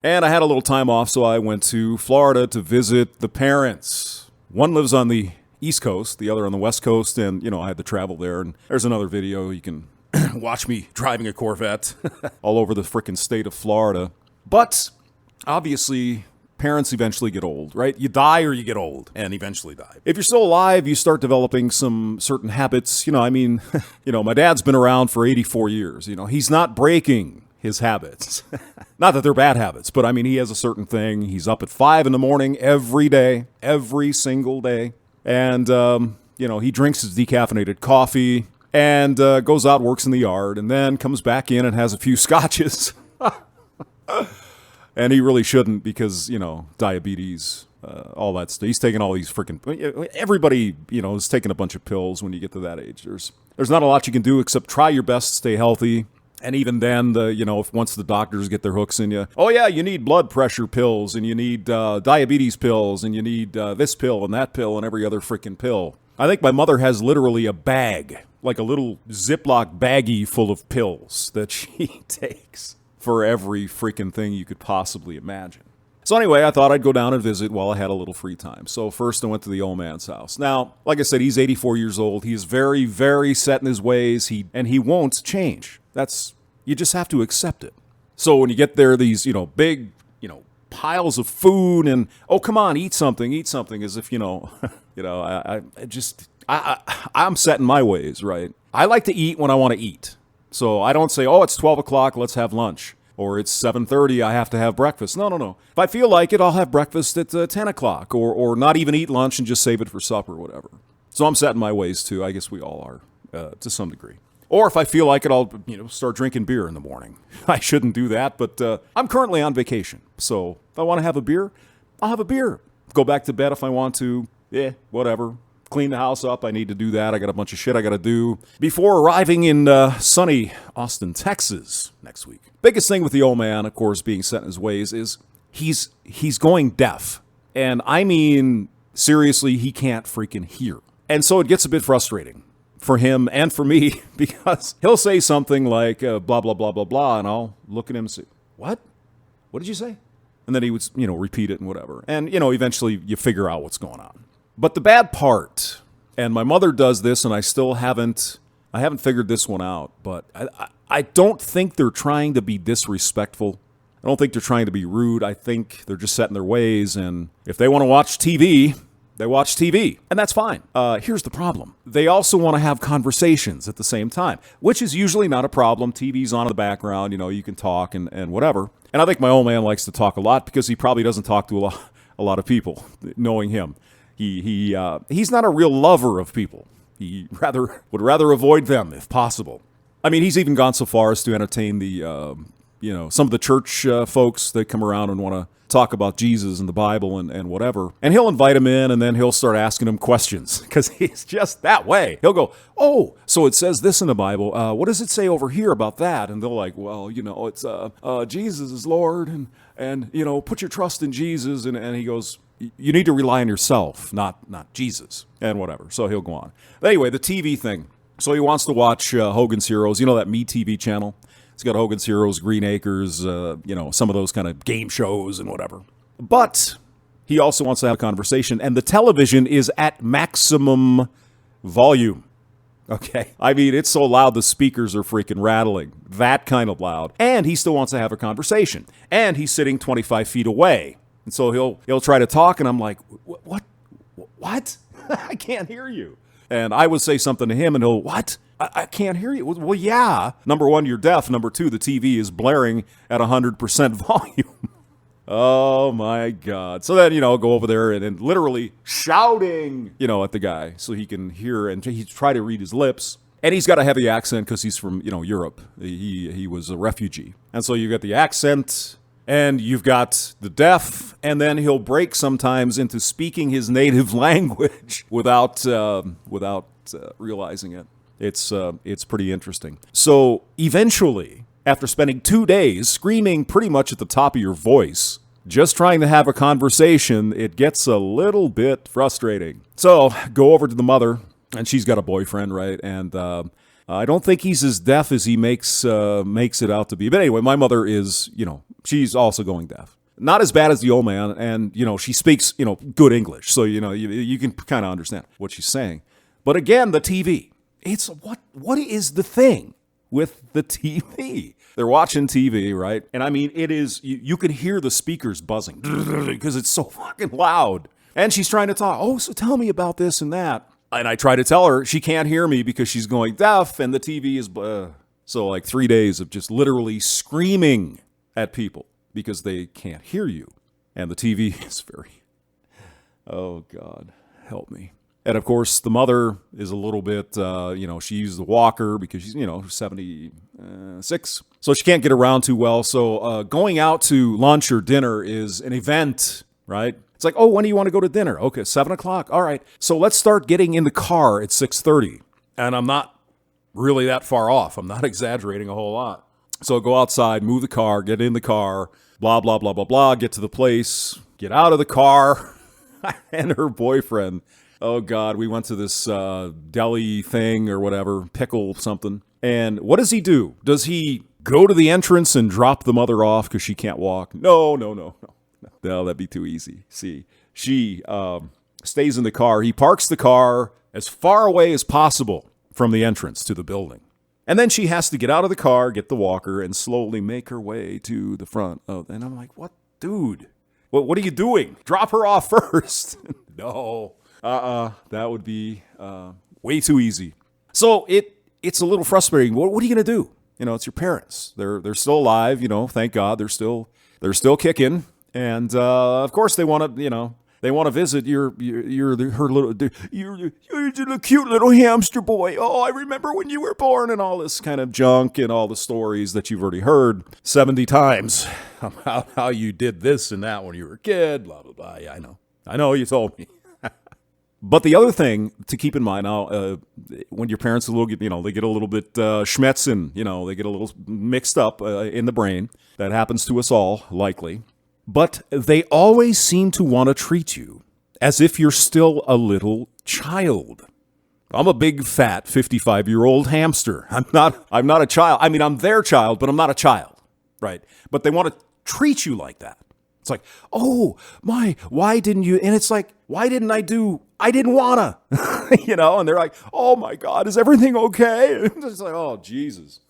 And I had a little time off, so I went to Florida to visit the parents. One lives on the East Coast, the other on the West Coast, and, I had to travel there. And there's another video. You can watch me driving a Corvette all over the frickin' state of Florida. But, obviously, parents eventually get old, right? You die or you get old, and eventually die. If you're still alive, you start developing some certain habits. My dad's been around for 84 years. He's not breaking his habits. Not that they're bad habits, but he has a certain thing. He's up at 5 a.m. every day, every single day. And, he drinks his decaffeinated coffee and goes out, works in the yard, and then comes back in and has a few scotches. And he really shouldn't because, diabetes, all that stuff. He's taking all these freaking... Everybody, is taking a bunch of pills when you get to that age. There's not a lot you can do except try your best to stay healthy. And even then, if once the doctors get their hooks in you, oh yeah, you need blood pressure pills, and you need diabetes pills, and you need this pill and that pill and every other freaking pill. I think my mother has literally a bag, like a little Ziploc baggie full of pills that she takes for every freaking thing you could possibly imagine. So anyway, I thought I'd go down and visit while I had a little free time. So first I went to the old man's house. Now, like I said, he's 84 years old. He is very, very set in his ways, and he won't change. You just have to accept it. So when you get there, these, big, piles of food and, oh, come on, eat something, as if, I'm set in my ways, right? I like to eat when I want to eat. So I don't say, oh, it's 12 o'clock, let's have lunch. Or it's 7:30, I have to have breakfast. No. If I feel like it, I'll have breakfast at 10 o'clock or not even eat lunch and just save it for supper or whatever. So I'm set in my ways too. I guess we all are to some degree. Or if I feel like it, I'll start drinking beer in the morning. I shouldn't do that, but I'm currently on vacation. So if I want to have a beer, I'll have a beer. Go back to bed if I want to. Whatever. Clean the house up. I need to do that. I got a bunch of shit I got to do before arriving in sunny Austin, Texas next week. Biggest thing with the old man, of course, being set in his ways is he's going deaf. And I mean, seriously, he can't freaking hear. And so it gets a bit frustrating for him and for me, because he'll say something like blah, blah, blah, blah, blah, and I'll look at him and say, what? What did you say? And then he would, repeat it and whatever. And, eventually you figure out what's going on. But the bad part, and my mother does this, and I haven't figured this one out, but I don't think they're trying to be disrespectful. I don't think they're trying to be rude. I think they're just set in their ways, and if they want to watch TV... they watch TV, and that's fine. Here's the problem. They also want to have conversations at the same time, which is usually not a problem. TV's on in the background, you can talk and whatever. And I think my old man likes to talk a lot because he probably doesn't talk to a lot of people, knowing him. He's not a real lover of people. He would rather avoid them if possible. I mean, he's even gone so far as to entertain the, some of the church folks that come around and want to talk about Jesus and the Bible and whatever. And he'll invite him in, and then he'll start asking him questions because he's just that way. He'll go, oh, so it says this in the Bible. What does it say over here about that? And they're like, well, it's Jesus is Lord, and put your trust in Jesus. And he goes, you need to rely on yourself, not Jesus, and whatever. So he'll go on. But anyway, the TV thing. So he wants to watch Hogan's Heroes, that Me TV channel. It's got Hogan's Heroes, Green Acres, some of those kind of game shows and whatever. But he also wants to have a conversation, and the television is at maximum volume. Okay? I mean, it's so loud the speakers are freaking rattling. That kind of loud. And he still wants to have a conversation. And he's sitting 25 feet away. And so he'll try to talk, and I'm like, what? I can't hear you. And I would say something to him, and he'll, what? I can't hear you. Well, yeah. Number one, you're deaf. Number two, the TV is blaring at 100% volume. Oh, my God. So then, go over there and literally shouting, at the guy so he can hear, and he's try to read his lips. And he's got a heavy accent because he's from, Europe. He was a refugee. And so you got the accent, and you've got the deaf, and then he'll break sometimes into speaking his native language without realizing it. It's pretty interesting. So eventually, after spending 2 days screaming pretty much at the top of your voice, just trying to have a conversation, it gets a little bit frustrating. So go over to the mother, and she's got a boyfriend, right? And I don't think he's as deaf as he makes it out to be. But anyway, my mother is, she's also going deaf. Not as bad as the old man, and, she speaks, good English. So, you can kind of understand what she's saying. But again, the TV. It's what is the thing with the TV? They're watching TV, right? And I mean, it is, you can hear the speakers buzzing because it's so fucking loud. And she's trying to talk. Oh, so tell me about this and that. And I try to tell her she can't hear me because she's going deaf and the TV is... So like 3 days of just literally screaming at people because they can't hear you. And the TV is very... Oh, God, help me. And of course, the mother is a little bit, she uses the walker because she's, 76. So she can't get around too well. So going out to lunch or dinner is an event, right? It's like, oh, when do you want to go to dinner? Okay, 7 o'clock. All right. So let's start getting in the car at 6:30. And I'm not really that far off. I'm not exaggerating a whole lot. So go outside, move the car, get in the car, blah, blah, blah, blah, blah, get to the place, get out of the car. And her boyfriend... Oh, God, we went to this deli thing or whatever, pickle something. And what does he do? Does he go to the entrance and drop the mother off because she can't walk? No, that'd be too easy. See, she stays in the car. He parks the car as far away as possible from the entrance to the building. And then she has to get out of the car, get the walker, and slowly make her way to the front. Oh, and I'm like, what, dude? What are you doing? Drop her off first. No. That would be way too easy. So it's a little frustrating. What are you going to do? It's your parents. They're still alive, thank God they're still kicking. And of course they want to visit your cute little hamster boy. Oh, I remember when you were born, and all this kind of junk and all the stories that you've already heard 70 times about how you did this and that when you were a kid, blah, blah, blah. Yeah, I know you told me. But the other thing to keep in mind now, when your parents they get a little bit schmetzin, they get a little mixed up in the brain. That happens to us all, likely. But they always seem to want to treat you as if you're still a little child. I'm a big, fat, 55-year-old hamster. I'm not a child. I mean, I'm their child, but I'm not a child, right? But they want to treat you like that. It's like, oh, why didn't you? And it's like, why didn't I didn't wanna, and they're like, oh my God, is everything okay? It's like, oh, Jesus.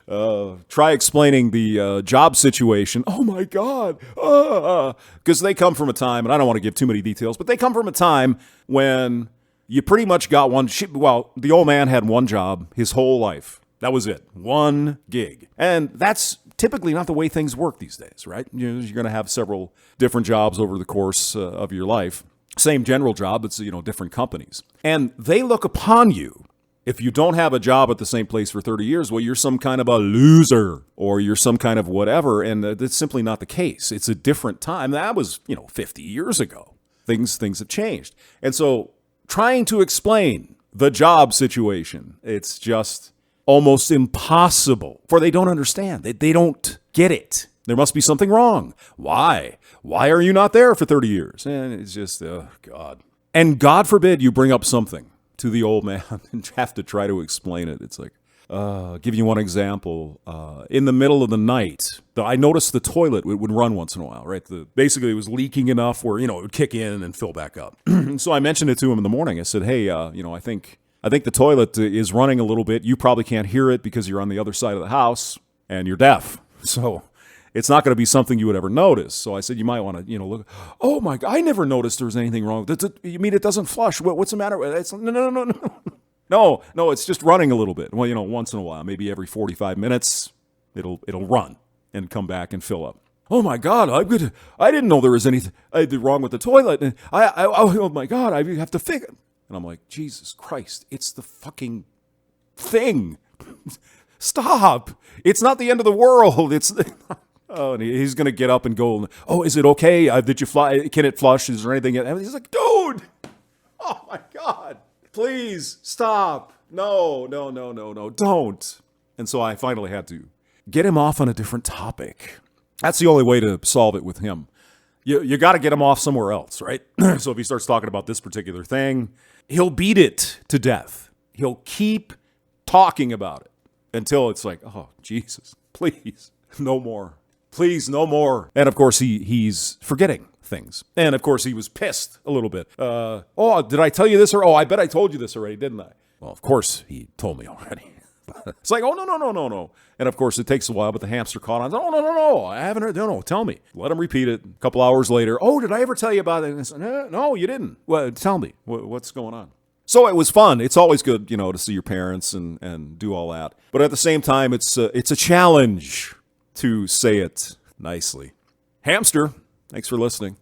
Try explaining the job situation. Oh my God. Because they come from a time, and I don't want to give too many details, but they come from a time when you pretty much got the old man had one job his whole life. That was it. One gig. And that's typically not the way things work these days, right? You're going to have several different jobs over the course of your life. Same general job, it's, different companies. And they look upon you. If you don't have a job at the same place for 30 years, well, you're some kind of a loser or you're some kind of whatever. And that's simply not the case. It's a different time. That was, 50 years ago. Things have changed. And so trying to explain the job situation, it's just almost impossible, for they don't understand. They don't get it. There must be something wrong. Why? Why are you not there for 30 years? And it's just, oh, God. And God forbid you bring up something to the old man and have to try to explain it. It's like, give you one example. In the middle of the night, I noticed the toilet would run once in a while, right? Basically, it was leaking enough where, it would kick in and fill back up. So I mentioned it to him in the morning. I said, hey, I think the toilet is running a little bit. You probably can't hear it because you're on the other side of the house and you're deaf. So it's not going to be something you would ever notice. So I said, you might want to, look. Oh my God, I never noticed there was anything wrong. You mean it doesn't flush? What's the matter? It's no. No, it's just running a little bit. Well, once in a while, maybe every 45 minutes, it'll run and come back and fill up. Oh my God, I didn't know there was anything wrong with the toilet. And oh my God, I have to fix it. And I'm like, Jesus Christ, it's the fucking thing. Stop. It's not the end of the world. Oh, and he's going to get up and go, oh, is it okay? Did you fly? Can it flush? Is there anything? And he's like, dude, oh my God, please stop. No, don't. And so I finally had to get him off on a different topic. That's the only way to solve it with him. You got to get him off somewhere else, right? So if he starts talking about this particular thing, he'll beat it to death. He'll keep talking about it. until it's like, oh, Jesus, please, no more. Please, no more. And of course, he's forgetting things. And of course, he was pissed a little bit. Oh, did I tell you this? Or, oh, I bet I told you this already, didn't I? Well, of course, he told me already. It's like, oh, no. And of course, it takes a while, but the hamster caught on. Oh, no, I haven't heard. No, tell me. Let him repeat it. A couple hours later, oh, did I ever tell you about it? And said, no, you didn't. Well, tell me. What's going on? So it was fun. It's always good, to see your parents and do all that. But at the same time, it's a challenge to say it nicely. Hamster, thanks for listening.